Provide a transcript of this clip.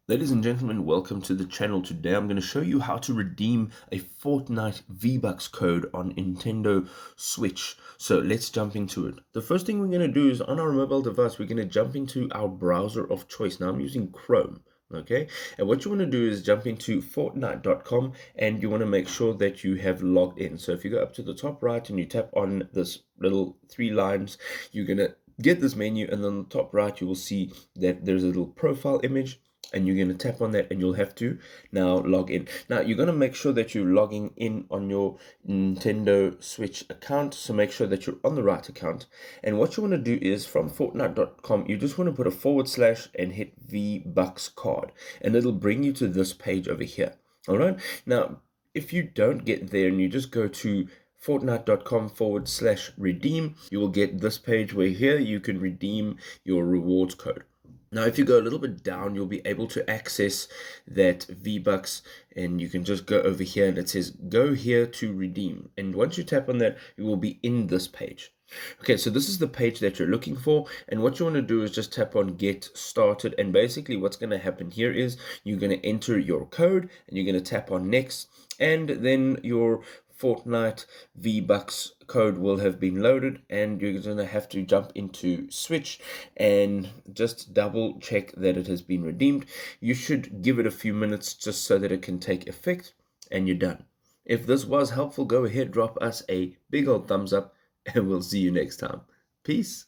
Ladies and gentlemen, welcome to the channel. Today I'm going to show you how to redeem a Fortnite V Bucks code on Nintendo Switch. So let's jump into it. The first thing we're going to do is on our mobile device, we're going to jump into our browser of choice. Now I'm using Chrome. Okay, and what you want to do is jump into Fortnite.com and you want to make sure that you have logged in. So if you go up to the top right and you tap on this little three lines, you're going to get this menu, and on the top right you will see that there's a little profile image, and you're going to tap on that and you'll have to now log in. Now you're going to make sure that you're logging in on your Nintendo Switch account, so make sure that you're on the right account. And what you want to do is from Fortnite.com, you just want to put a / and hit V Bucks card, and it'll bring you to this page over here. All right, now if you don't get there and you just go to Fortnite.com / redeem, you will get this page where here you can redeem your rewards code. Now, if you go a little bit down, you'll be able to access that V-Bucks, and you can just go over here and it says, go here to redeem. And once you tap on that, you will be in this page. Okay, so this is the page that you're looking for, and what you want to do is just tap on get started, and basically what's going to happen here is you're going to enter your code and you're going to tap on next, and then your Fortnite V Bucks code will have been loaded, and you're going to have to jump into Switch and just double check that it has been redeemed. You should give it a few minutes just so that it can take effect, and you're done. If this was helpful, go ahead, drop us a big old thumbs up, and we'll see you next time. Peace.